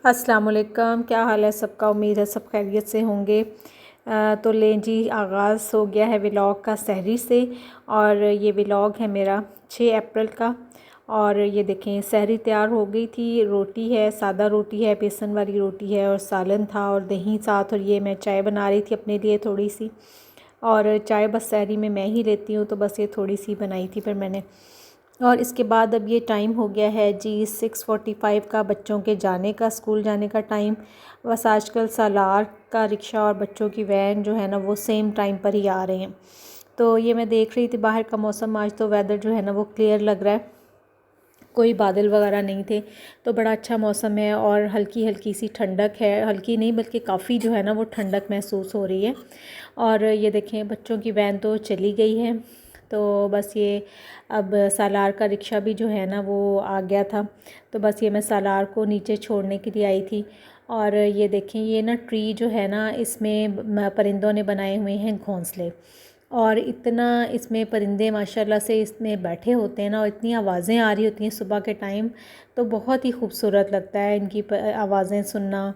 अस्सलाम वालेकुम। क्या हाल है सबका? उम्मीद है सब खैरियत से होंगे। तो लें जी, आगाज़ हो गया है व्लॉग का सहरी से। और ये व्लॉग है मेरा 6 अप्रैल का। और ये देखें, सहरी तैयार हो गई थी। रोटी है, सादा रोटी है, बेसन वाली रोटी है, और सालन था और दही साथ। और ये मैं चाय बना रही थी अपने लिए थोड़ी सी। और चाय बस सहरी में मैं ही लेती हूँ, तो बस ये थोड़ी सी बनाई थी फिर मैंने। और इसके बाद अब ये टाइम हो गया है जी 6:45 का, बच्चों के जाने का, स्कूल जाने का टाइम। बस आजकल सालार का रिक्शा और बच्चों की वैन जो है ना, वो सेम टाइम पर ही आ रहे हैं। तो ये मैं देख रही थी बाहर का मौसम। आज तो वेदर जो है ना वो क्लियर लग रहा है, कोई बादल वगैरह नहीं थे। तो बड़ा अच्छा मौसम है और हल्की हल्की सी ठंडक है। हल्की नहीं बल्कि काफ़ी जो है ना वो ठंडक महसूस हो रही है। और ये देखें, बच्चों की वैन तो चली गई है। तो बस ये अब सालार का रिक्शा भी जो है ना वो आ गया था। तो बस ये मैं सालार को नीचे छोड़ने के लिए आई थी। और ये देखें, ये ना ट्री जो है ना, इसमें परिंदों ने बनाए हुए हैं घोंसले। और इतना इसमें परिंदे माशाल्लाह से इसमें बैठे होते हैं ना, और इतनी आवाज़ें आ रही होती हैं सुबह के टाइम। तो बहुत ही खूबसूरत लगता है इनकी आवाज़ें सुनना।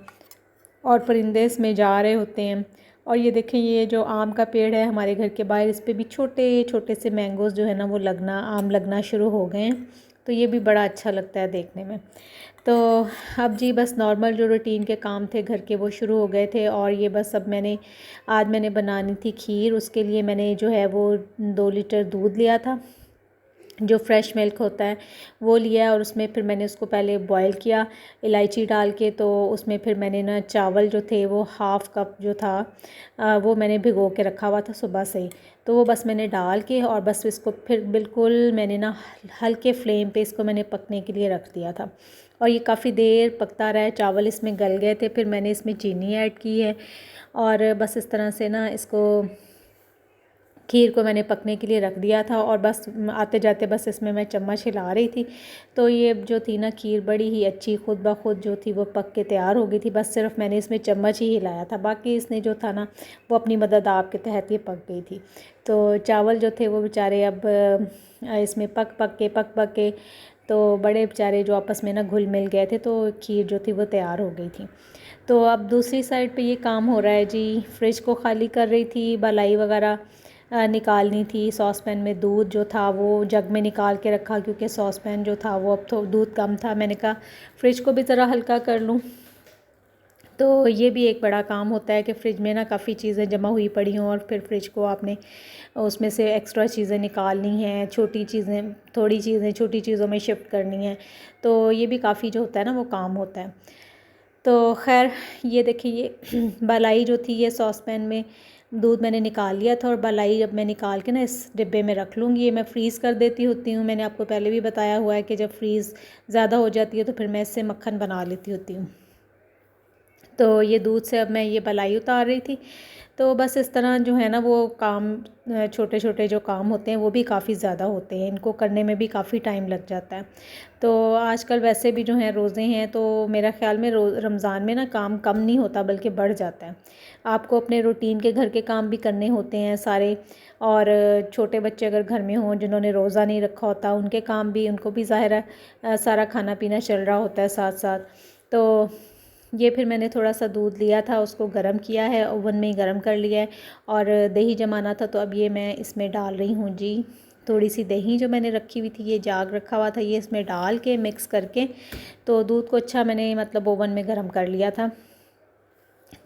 और परिंदे इसमें जा रहे होते हैं। और ये देखें, ये जो आम का पेड़ है हमारे घर के बाहर, इस पे भी छोटे छोटे से मैंगोज़ जो है ना वो आम लगना शुरू हो गए हैं। तो ये भी बड़ा अच्छा लगता है देखने में। तो अब जी बस नॉर्मल जो रूटीन के काम थे घर के, वो शुरू हो गए थे। और ये बस अब आज मैंने बनानी थी खीर। उसके लिए मैंने जो है वो 2 लीटर दूध लिया था, जो फ्रेश मिल्क होता है वो लिया। और उसमें फिर मैंने उसको पहले बॉईल किया इलायची डाल के। तो उसमें फिर मैंने ना चावल जो थे वो हाफ़ कप जो था, वो मैंने भिगो के रखा हुआ था सुबह से ही। तो वो बस मैंने डाल के और बस इसको फिर बिल्कुल मैंने ना हल्के फ्लेम पे इसको मैंने पकने के लिए रख दिया था। और ये काफ़ी देर पकता रहा है, चावल इसमें गल गए थे। फिर मैंने इसमें चीनी ऐड की है और बस इस तरह से ना इसको खीर को मैंने पकने के लिए रख दिया था। और बस आते जाते बस इसमें मैं चम्मच हिला रही थी। तो ये जो थी ना खीर, बड़ी ही अच्छी खुद ब खुद जो थी वो पक के तैयार हो गई थी। बस सिर्फ मैंने इसमें चम्मच ही हिलाया था, बाकी इसने जो था ना वो अपनी मदद आपके तहत ये पक गई थी। तो चावल जो थे वो बेचारे अब इसमें पक पक के तो बड़े बेचारे जो आपस में ना घुल मिल गए थे। तो खीर जो थी वो तैयार हो गई थी। तो अब दूसरी साइड पे ये काम हो रहा है जी, फ्रिज को खाली कर रही थी, मलाई वगैरह निकालनी थी। सॉस पैन में दूध जो था वो जग में निकाल के रखा, क्योंकि सॉस पैन जो था वो अब तो दूध कम था। मैंने कहा फ्रिज को भी ज़रा हल्का कर लूँ। तो ये भी एक बड़ा काम होता है कि फ़्रिज में ना काफ़ी चीज़ें जमा हुई पड़ी हों और फिर फ्रिज को आपने उसमें से एक्स्ट्रा चीज़ें निकालनी हैं, छोटी चीज़ें थोड़ी चीज़ें छोटी चीज़ों में शिफ्ट करनी है। तो ये भी काफ़ी जो होता है ना वो काम होता है। तो ख़ैर ये देखिए, ये मलाई जो थी ये सॉस पैन में दूध मैंने निकाल लिया था। और मलाई अब मैं निकाल के ना इस डिब्बे में रख लूँगी। ये मैं फ्रीज़ कर देती होती हूँ। मैंने आपको पहले भी बताया हुआ है कि जब फ्रीज़ ज़्यादा हो जाती है तो फिर मैं इससे मक्खन बना लेती होती हूँ। तो ये दूध से अब मैं ये मलाई उतार रही थी। तो बस इस तरह जो है ना वो काम, छोटे छोटे जो काम होते हैं वो भी काफ़ी ज़्यादा होते हैं, इनको करने में भी काफ़ी टाइम लग जाता है। तो आजकल वैसे भी जो हैं रोज़े हैं, तो मेरा ख़्याल में रमज़ान में ना काम कम नहीं होता बल्कि बढ़ जाता है। आपको अपने रूटीन के घर के काम भी करने होते हैं सारे। और छोटे बच्चे अगर घर में हों जिन्होंने रोज़ा नहीं रखा होता, उनके काम भी, उनको भी ज़ाहिर है सारा खाना पीना चल रहा होता है साथ साथ। तो ये फिर मैंने थोड़ा सा दूध लिया था, उसको गर्म किया है, ओवन में ही गर्म कर लिया है। और दही जमाना था, तो अब ये मैं इसमें डाल रही हूँ जी। थोड़ी सी दही जो मैंने रखी हुई थी, ये जाग रखा हुआ था, ये इसमें डाल के मिक्स करके तो दूध को अच्छा मैंने मतलब ओवन में गर्म कर लिया था।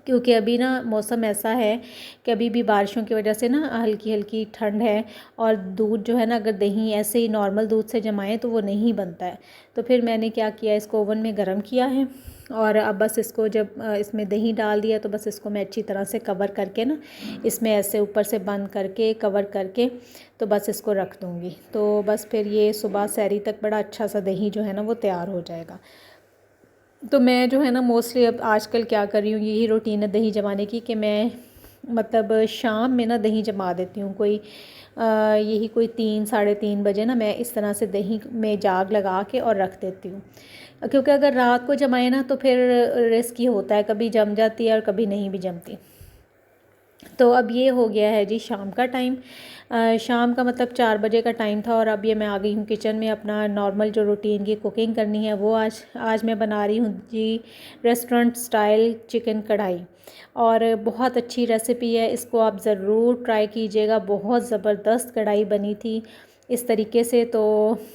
क्योंकि अभी ना मौसम ऐसा है कि अभी भी बारिशों की वजह से ना हल्की हल्की ठंड है। और दूध जो है ना, अगर दही ऐसे ही नॉर्मल दूध से जमाएं तो वो नहीं बनता है। तो फिर मैंने क्या किया, इसको ओवन में गर्म किया है। और अब बस इसको जब इसमें दही डाल दिया तो बस इसको मैं अच्छी तरह से कवर करके ना, इसमें ऐसे ऊपर से बंद करके कवर करके तो बस इसको रख दूँगी। तो बस फिर ये सुबह सहरी तक बड़ा अच्छा सा दही जो है ना वो तैयार हो जाएगा। तो मैं जो है ना मोस्टली अब आजकल क्या कर रही हूँ, यही रूटीन है दही जमाने की, कि मैं मतलब शाम में ना दही जमा देती हूँ। यही कोई 3 साढ़े 3 बजे ना मैं इस तरह से दही में जाग लगा के और रख देती हूँ। क्योंकि अगर रात को जमाए ना तो फिर रिस्क ही होता है, कभी जम जाती है और कभी नहीं भी जमती। तो अब ये हो गया है जी शाम का टाइम। शाम का मतलब 4 बजे का टाइम था और अब ये मैं आ गई हूँ किचन में। अपना नॉर्मल जो रूटीन की कुकिंग करनी है वो आज मैं बना रही हूँ जी रेस्टोरेंट स्टाइल चिकन कढ़ाई। और बहुत अच्छी रेसिपी है, इसको आप ज़रूर ट्राई कीजिएगा। बहुत ज़बरदस्त कढ़ाई बनी थी इस तरीके से। तो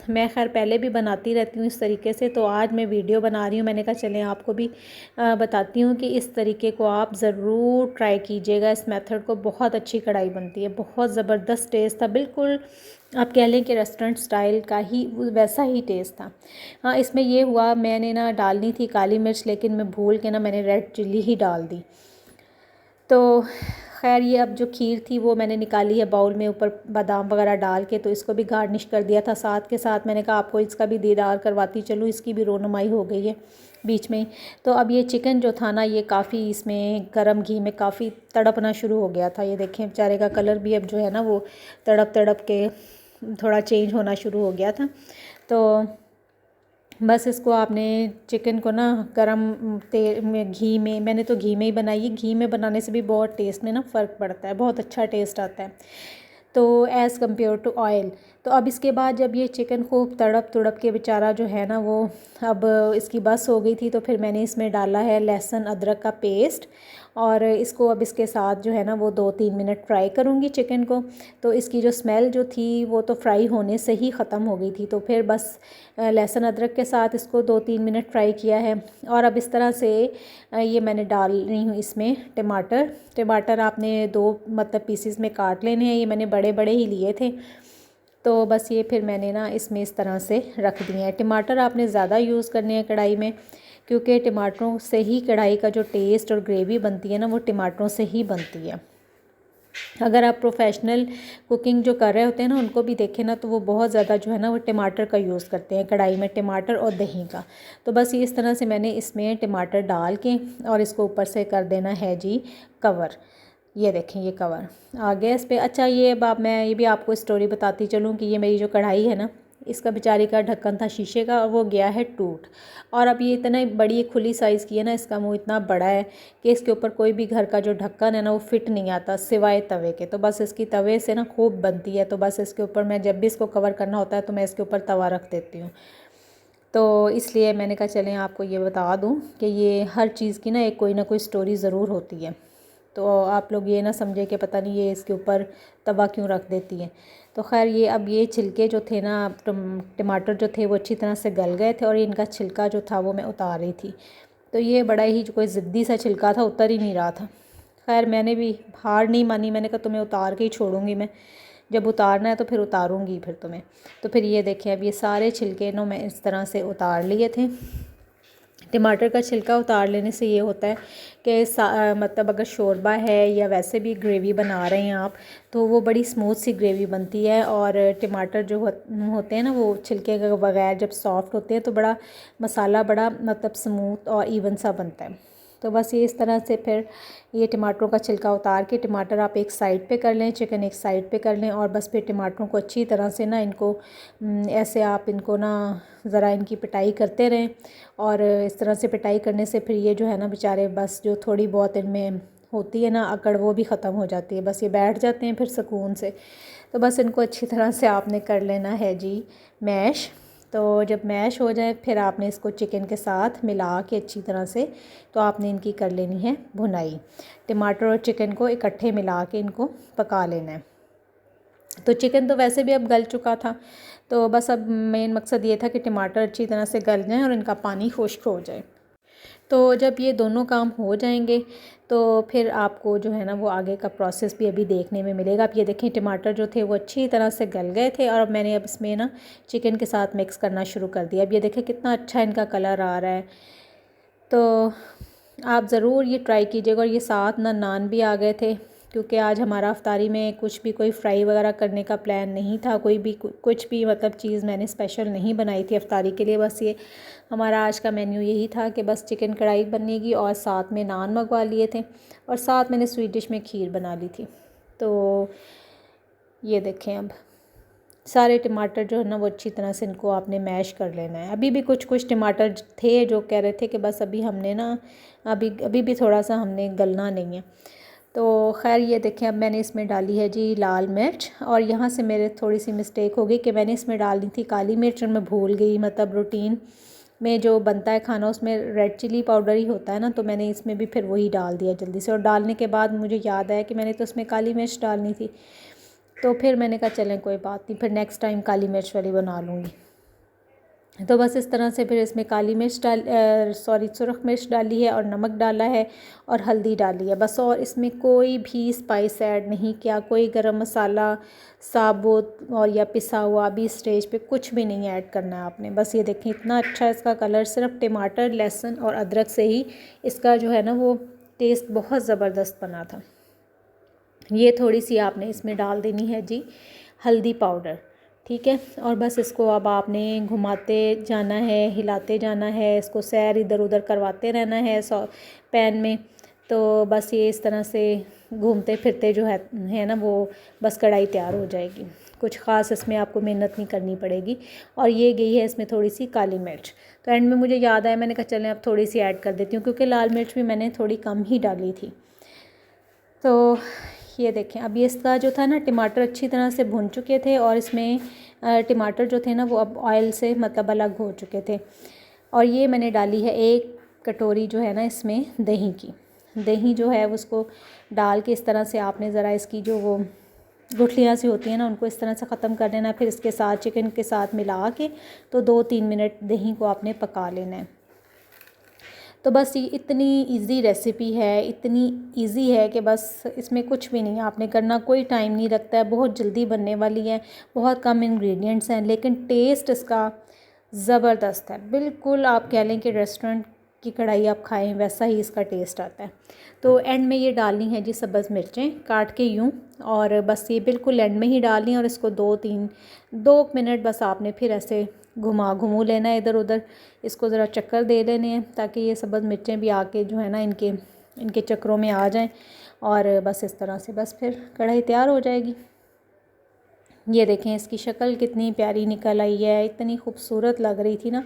मैं खैर पहले भी बनाती रहती हूँ इस तरीके से, तो आज मैं वीडियो बना रही हूँ। मैंने कहा चलें आपको भी बताती हूँ कि इस तरीके को आप ज़रूर ट्राई कीजिएगा, इस मेथड को। बहुत अच्छी कढ़ाई बनती है, बहुत ज़बरदस्त टेस्ट था, बिल्कुल आप कह लें कि रेस्टोरेंट स्टाइल का ही वैसा ही टेस्ट था। हाँ, इसमें ये हुआ, मैंने ना डालनी थी काली मिर्च, लेकिन मैं भूल के ना मैंने रेड चिल्ली ही डाल दी। तो खैर ये अब जो खीर थी वो मैंने निकाली है बाउल में, ऊपर बादाम वगैरह डाल के, तो इसको भी गार्निश कर दिया था। साथ के साथ मैंने कहा आपको इसका भी दीदार करवाती चलूँ, इसकी भी रोनुमाई हो गई है बीच में। तो अब ये चिकन जो था ना, ये काफ़ी इसमें गर्म घी में काफ़ी तड़पना शुरू हो गया था। ये देखें बेचारे का कलर भी अब जो है ना वो तड़प तड़प के थोड़ा चेंज होना शुरू हो गया था। तो बस इसको आपने चिकन को ना गरम तेल में, घी में, मैंने तो घी में ही बनाई है। घी में बनाने से भी बहुत टेस्ट में ना फ़र्क पड़ता है, बहुत अच्छा टेस्ट आता है तो एज़ कम्पेयर टू ऑयल। तो अब इसके बाद जब ये चिकन खूब तड़प तड़प के बेचारा जो है ना वो अब इसकी बस हो गई थी, तो फिर मैंने इसमें डाला है लहसुन अदरक का पेस्ट। और इसको अब इसके साथ जो है ना वो 2-3 मिनट फ्राई करूँगी चिकन को। तो इसकी जो स्मेल जो थी वो तो फ्राई होने से ही ख़त्म हो गई थी। तो फिर बस लहसुन अदरक के साथ इसको 2-3 मिनट फ्राई किया है। और अब इस तरह से ये मैंने डाल रही हूँ इसमें टमाटर आपने 2 मतलब पीसेस में काट लेने हैं। ये मैंने बड़े बड़े ही लिए थे। तो बस ये फिर मैंने ना इसमें इस तरह से रख दिए हैं। टमाटर आपने ज़्यादा यूज़ करने हैं कढ़ाई में, क्योंकि टमाटरों से ही कढ़ाई का जो टेस्ट और ग्रेवी बनती है ना वो टमाटरों से ही बनती है। अगर आप प्रोफेशनल कुकिंग जो कर रहे होते हैं ना उनको भी देखें ना, तो वो बहुत ज़्यादा जो है ना वो टमाटर का यूज़ करते हैं कढ़ाई में, टमाटर और दही का। तो बस ये इस तरह से मैंने इसमें टमाटर डाल के और इसको ऊपर से कर देना है जी कवर। ये देखें ये कवर आ गया इस पर। अच्छा, ये अब मैं ये भी आपको स्टोरी बताती चलूँ कि ये मेरी जो कढ़ाई है ना, इसका बेचारी का ढक्कन था शीशे का और वो गया है टूट। और अब ये इतना बड़ी खुली साइज़ की है ना, इसका मुंह इतना बड़ा है कि इसके ऊपर कोई भी घर का जो ढक्कन है ना वो फिट नहीं आता सिवाय तवे के। तो बस इसकी तवे से ना खूब बनती है। तो बस इसके ऊपर मैं जब भी इसको कवर करना होता है तो मैं इसके ऊपर तवा रख देती हूँ। तो इसलिए मैंने कहा चलें आपको ये बता दूँ कि ये हर चीज़ की ना एक कोई ना कोई स्टोरी ज़रूर होती है। तो आप लोग ये ना समझे कि पता नहीं ये इसके ऊपर तवा क्यों रख देती है। तो खैर ये अब ये छिलके जो थे ना, टमाटर जो थे वो अच्छी तरह से गल गए थे और इनका छिलका जो था वो मैं उतार रही थी। तो ये बड़ा ही कोई ज़िद्दी सा छिलका था, उतर ही नहीं रहा था। खैर मैंने भी हार नहीं मानी, मैंने कहा तुम्हें उतार के ही छोड़ूंगी मैं, जब उतारना है तो फिर उतारूंगी फिर तुम्हें। तो फिर ये देखें अब ये सारे छिलके ना मैं इस तरह से उतार लिए थे। टमाटर का छिलका उतार लेने से ये होता है कि मतलब अगर शोरबा है या वैसे भी ग्रेवी बना रहे हैं आप, तो वो बड़ी स्मूथ सी ग्रेवी बनती है। और टमाटर जो होते हैं ना वो छिलके के बगैर जब सॉफ्ट होते हैं तो बड़ा मसाला बड़ा मतलब स्मूथ और इवन सा बनता है। तो बस ये इस तरह से फिर ये टमाटरों का छिलका उतार के टमाटर आप एक साइड पे कर लें, चिकन एक साइड पे कर लें। और बस फिर टमाटरों को अच्छी तरह से ना इनको ऐसे आप इनको ना ज़रा इनकी पिटाई करते रहें। और इस तरह से पिटाई करने से फिर ये जो है ना बेचारे बस जो थोड़ी बहुत इनमें होती है ना अकड़ वो भी ख़त्म हो जाती है, बस ये बैठ जाते हैं फिर सुकून से। तो बस इनको अच्छी तरह से आपने कर लेना है जी मैश। तो जब मैश हो जाए फिर आपने इसको चिकन के साथ मिला के अच्छी तरह से तो आपने इनकी कर लेनी है भुनाई। टमाटर और चिकन को इकट्ठे मिला के इनको पका लेना है। तो चिकन तो वैसे भी अब गल चुका था, तो बस अब मेन मकसद ये था कि टमाटर अच्छी तरह से गल जाएं और इनका पानी खुश्क हो जाए। तो जब ये दोनों काम हो जाएंगे तो फिर आपको जो है ना वो आगे का प्रोसेस भी अभी देखने में मिलेगा। आप ये देखें टमाटर जो थे वो अच्छी तरह से गल गए थे और अब मैंने अब इसमें ना चिकन के साथ मिक्स करना शुरू कर दिया। अब ये देखें कितना अच्छा इनका कलर आ रहा है। तो आप ज़रूर ये ट्राई कीजिएगा। और ये साथ ना नान भी आ गए थे, क्योंकि आज हमारा अफ्तारी में कुछ भी कोई फ्राई वगैरह करने का प्लान नहीं था, कोई भी कुछ भी मतलब चीज़ मैंने स्पेशल नहीं बनाई थी अफ्तारी के लिए। बस ये हमारा आज का मेन्यू यही था कि बस चिकन कढ़ाई बनेगी और साथ में नान मंगवा लिए थे और साथ मैंने स्वीट डिश में खीर बना ली थी। तो ये देखें अब सारे टमाटर जो है ना वो अच्छी तरह से इनको आपने मैश कर लेना है। अभी भी कुछ टमाटर थे जो कह रहे थे कि बस अभी हमने ना अभी भी थोड़ा सा हमने गलना नहीं है। तो खैर ये देखें, अब मैंने इसमें डाली है जी लाल मिर्च, और यहाँ से मेरे थोड़ी सी मिस्टेक हो गई कि मैंने इसमें डालनी थी काली मिर्च और मैं भूल गई। मतलब रूटीन में जो बनता है खाना उसमें रेड चिली पाउडर ही होता है ना, तो मैंने इसमें भी फिर वही डाल दिया जल्दी से, और डालने के बाद मुझे याद आया कि मैंने तो उसमें काली मिर्च डालनी थी। तो फिर मैंने कहा चलें कोई बात नहीं, फिर नेक्स्ट टाइम काली मिर्च वाली बना लूँगी। तो बस इस तरह से फिर इसमें काली मिर्च सुरख मिर्च डाली है और नमक डाला है और हल्दी डाली है बस, और इसमें कोई भी स्पाइस ऐड नहीं किया, कोई गरम मसाला साबुत और या पिसा हुआ भी स्टेज पे कुछ भी नहीं ऐड करना है आपने। बस ये देखें इतना अच्छा इसका कलर, सिर्फ टमाटर लहसुन और अदरक से ही इसका जो है ना वो टेस्ट बहुत ज़बरदस्त बना था। ये थोड़ी सी आपने इसमें डाल देनी है जी हल्दी पाउडर, ठीक है। और बस इसको अब आपने घुमाते जाना है, हिलाते जाना है, इसको सैर इधर उधर करवाते रहना है पैन में। तो बस ये इस तरह से घूमते फिरते जो है ना वो बस कढ़ाई तैयार हो जाएगी। कुछ ख़ास इसमें आपको मेहनत नहीं करनी पड़ेगी। और ये गई है इसमें थोड़ी सी काली मिर्च, तो एंड में मुझे याद आया, मैंने कहा चलें अब थोड़ी सी ऐड कर देती हूँ, क्योंकि लाल मिर्च भी मैंने थोड़ी कम ही डाली थी। तो ये देखें अब ये इसका जो था ना टमाटर अच्छी तरह से भुन चुके थे, और इसमें टमाटर जो थे ना वो अब ऑयल से मतलब अलग हो चुके थे। और ये मैंने डाली है 1 कटोरी जो है ना इसमें दही की। दही जो है उसको डाल के इस तरह से आपने ज़रा इसकी जो वो गुठलियाँ सी होती हैं ना उनको इस तरह से ख़त्म कर देना। फिर इसके साथ चिकन के साथ मिला के तो 2-3 मिनट दही को आपने पका लेना है। तो बस ये इतनी इजी रेसिपी है, इतनी इजी है कि बस इसमें कुछ भी नहीं आपने करना, कोई टाइम नहीं लगता है, बहुत जल्दी बनने वाली है, बहुत कम इंग्रेडिएंट्स हैं, लेकिन टेस्ट इसका ज़बरदस्त है। बिल्कुल आप कह लें कि रेस्टोरेंट की कढ़ाई आप खाएं वैसा ही इसका टेस्ट आता है। तो एंड में ये डालनी है जी सब्ज़ मिर्चें काट के यूँ, और बस ये बिल्कुल एंड में ही डालनी है, और इसको 2 मिनट बस आपने फिर ऐसे घुमू लेना है इधर उधर, इसको ज़रा चक्कर दे लेने हैं ताकि ये सब्ज़ मिर्चें भी आके जो है ना इनके चक्करों में आ जाएं, और बस इस तरह से बस फिर कढ़ाई तैयार हो जाएगी। ये देखें इसकी शक्ल कितनी प्यारी निकल आई है, इतनी खूबसूरत लग रही थी ना।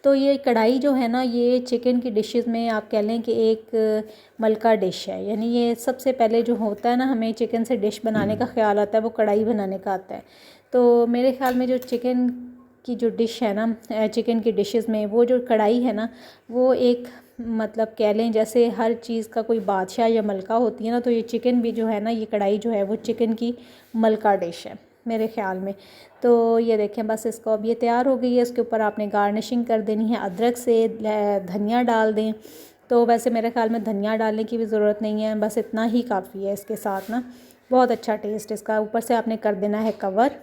तो ये कढ़ाई जो है ना ये चिकन की डिशेस में आप कह लें कि एक मलका डिश है, यानी ये सबसे पहले जो होता है ना हमें चिकन से डिश बनाने का ख्याल आता है वो कढ़ाई बनाने का आता है। तो मेरे ख्याल में जो चिकन की जो डिश है ना चिकन की डिशेस में वो जो कढ़ाई है ना वो एक मतलब कह लें जैसे हर चीज़ का कोई बादशाह या मलका होती है ना, तो ये चिकन भी जो है ना ये कढ़ाई जो है वो चिकन की मलका डिश है मेरे ख़्याल में। तो ये देखें बस इसको अब ये तैयार हो गई है, इसके ऊपर आपने गार्निशिंग कर देनी है अदरक से, धनिया डाल दें। तो वैसे मेरे ख्याल में धनिया डालने की भी ज़रूरत नहीं है, बस इतना ही काफ़ी है इसके साथ ना, बहुत अच्छा टेस्ट इसका। ऊपर से आपने कर देना है कवर।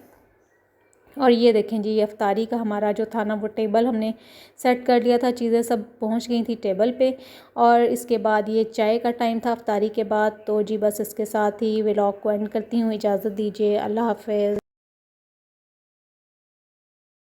और ये देखें जी ये अफ्तारी का हमारा जो था ना वो टेबल हमने सेट कर लिया था, चीज़ें सब पहुंच गई थी टेबल पे। और इसके बाद ये चाय का टाइम था अफ्तारी के बाद। तो जी बस इसके साथ ही व्लॉग को एंड करती हूँ, इजाज़त दीजिए, अल्लाह हाफ़िज़।